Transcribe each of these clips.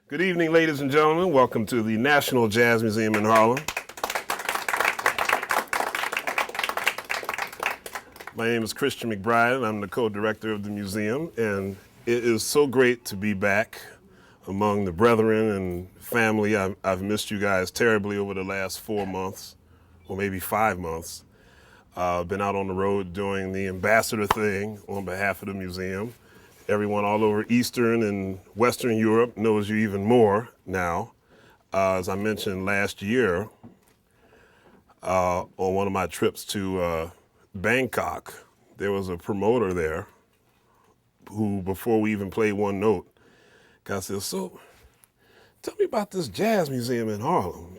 Good evening, ladies and gentlemen. Welcome to the National Jazz Museum in Harlem. My name is Christian McBride, and I'm the co-director of the museum, and it is so great to be back among the brethren and family. I've missed you guys terribly over the last 4 months, or maybe 5 months. I've been out on the road doing the ambassador thing on behalf of the museum. Everyone all over Eastern and Western Europe knows you even more now. As I mentioned last year, on one of my trips to Bangkok, there was a promoter there who, before we even played one note, guy said, "So, tell me about this jazz museum in Harlem."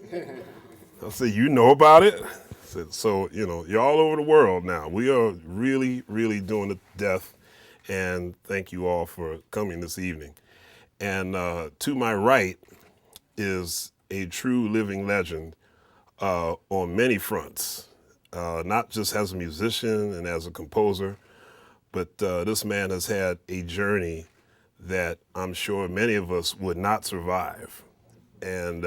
I said, "You know about it?" I said, "So, you're all over the world now. We are really, really doing it to death. And thank you all for coming this evening." And to my right is a true living legend on many fronts, not just as a musician and as a composer, but this man has had a journey that I'm sure many of us would not survive. And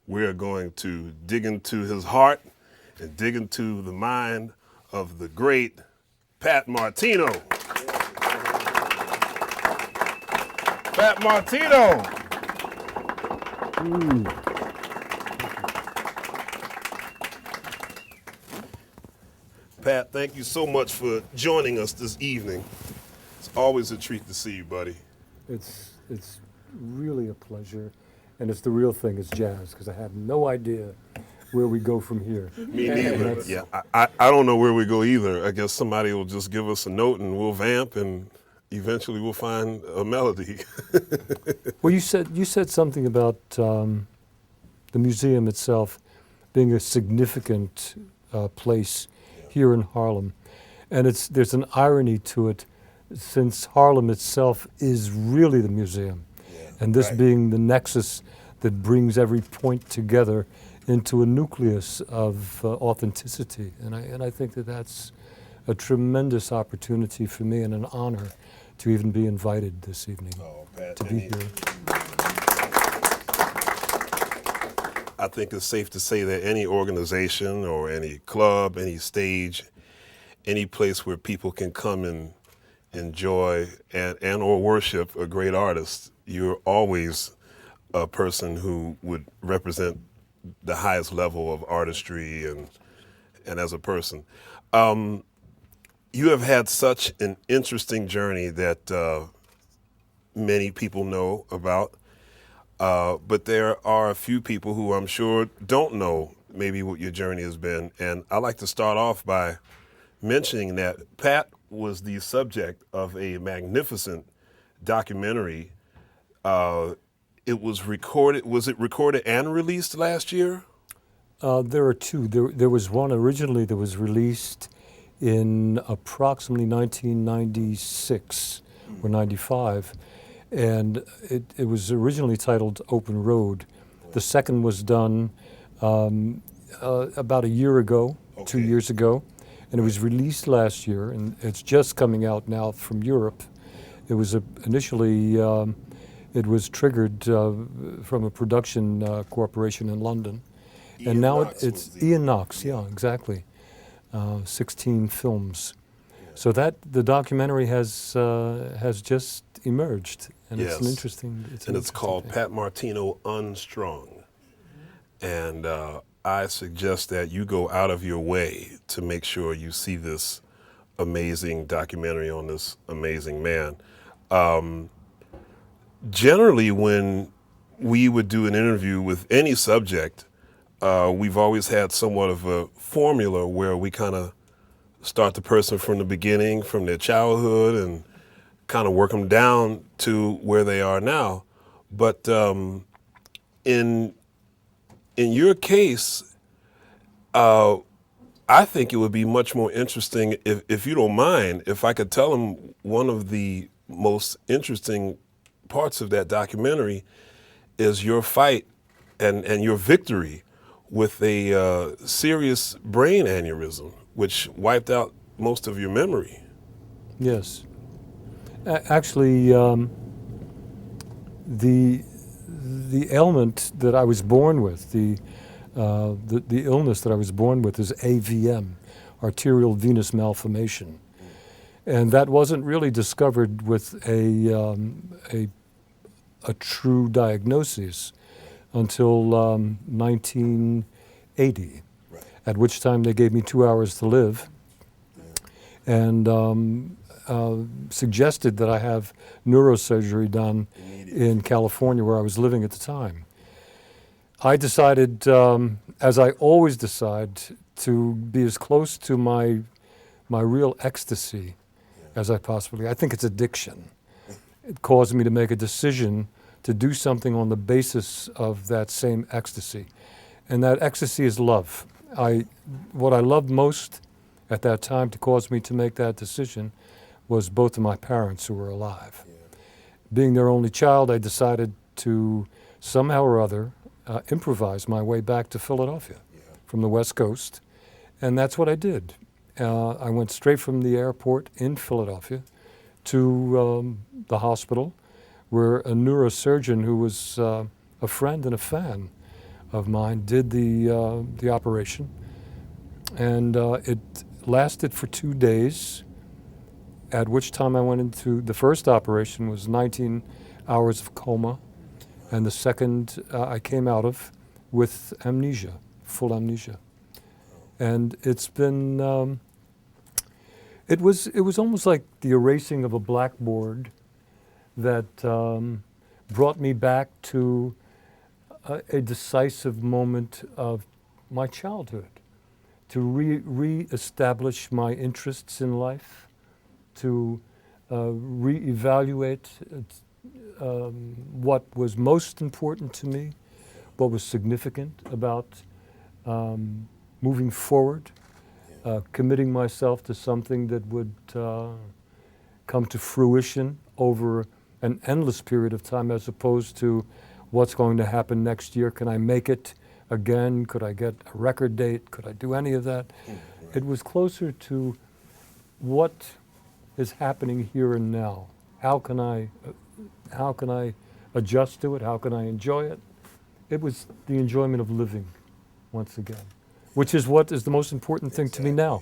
we're going to dig into his heart and dig into the mind of the great Pat Martino. Pat Martino. Pat, thank you so much for joining us this evening. It's always a treat to see you, buddy. It's really a pleasure, and it's the real thing, it's jazz, because I have no idea where we go from here. Me neither. Yeah, I don't know where we go either. I guess somebody will just give us a note and we'll vamp, and eventually we'll find a melody. Well, you said something about the museum itself being a significant place here in Harlem, and there's an irony to it, since Harlem itself is really the museum, and this being the nexus that brings every point together into a nucleus of authenticity, and I think that that's a tremendous opportunity for me and an honor to even be invited this evening to be here. I think it's safe to say that any organization or any club, any stage, any place where people can come and enjoy and or worship a great artist, you're always a person who would represent the highest level of artistry and as a person. You have had such an interesting journey that many people know about, but there are a few people who I'm sure don't know maybe what your journey has been. And I'd like to start off by mentioning that Pat was the subject of a magnificent documentary. It was recorded. Was it recorded and released last year? There are two. There was one originally that was released in approximately 1996 or 95, and it was originally titled Open Road. The second was done about a year ago, 2 years ago, and it was released last year, and it's just coming out now from Europe. It was initially, it was triggered from a production corporation in London. And now it's Ian Knox, yeah, exactly. 16 films. So that the documentary has just emerged, and it's an interesting. It's called Pat Martino Unstrung, and I suggest that you go out of your way to make sure you see this amazing documentary on this amazing man. Generally, when we would do an interview with any subject, we've always had somewhat of a formula where we kind of start the person from the beginning, from their childhood, and kind of work them down to where they are now. But in your case, I think it would be much more interesting, if you don't mind, if I could tell them one of the most interesting parts of that documentary is your fight and your victory with a serious brain aneurysm, which wiped out most of your memory. Yes. Actually, the ailment that I was born with, the illness that I was born with is AVM, arterial venous malformation. And that wasn't really discovered with a true diagnosis until 1980, at which time they gave me 2 hours to live and suggested that I have neurosurgery done in California where I was living at the time. I decided, as I always decide, to be as close to my real ecstasy as I possibly. I think it's addiction. It caused me to make a decision to do something on the basis of that same ecstasy. And that ecstasy is love. What I loved most at that time to cause me to make that decision was both of my parents who were alive. Being their only child, I decided to somehow or other improvise my way back to Philadelphia from the West Coast. And that's what I did. I went straight from the airport in Philadelphia to the hospital where a neurosurgeon who was a friend and a fan of mine did the operation. And it lasted for 2 days, at which time I went into the first operation was 19 hours of coma, and the second I came out of with amnesia, full amnesia. And it's been, it was almost like the erasing of a blackboard that brought me back to a decisive moment of my childhood, to re-establish my interests in life, to re-evaluate what was most important to me, what was significant about moving forward, committing myself to something that would come to fruition over an endless period of time, as opposed to what's going to happen next year. Can I make it again? Could I get a record date? Could I do any of that? It was closer to what is happening here and now. How can I adjust to it? How can I enjoy it? It was the enjoyment of living once again, which is what is the most important thing to me now.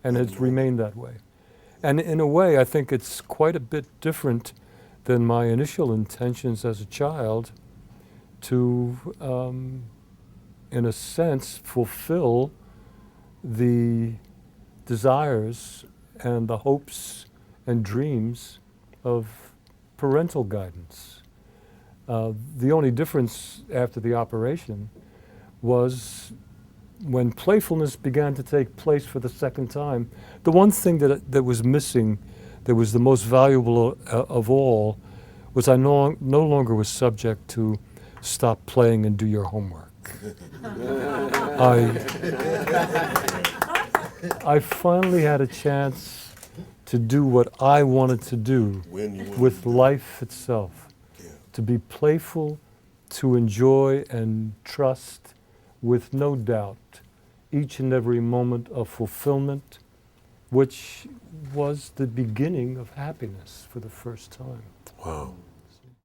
And it's remained that way. And in a way, I think it's quite a bit different than my initial intentions as a child to, in a sense, fulfill the desires and the hopes and dreams of parental guidance. The only difference after the operation was when playfulness began to take place for the second time. The one thing that was missing, that was the most valuable of all, was I no longer was subject to stop playing and do your homework. I finally had a chance to do what I wanted to do with life itself, to be playful, to enjoy and trust with no doubt each and every moment of fulfillment, which was the beginning of happiness for the first time. Wow.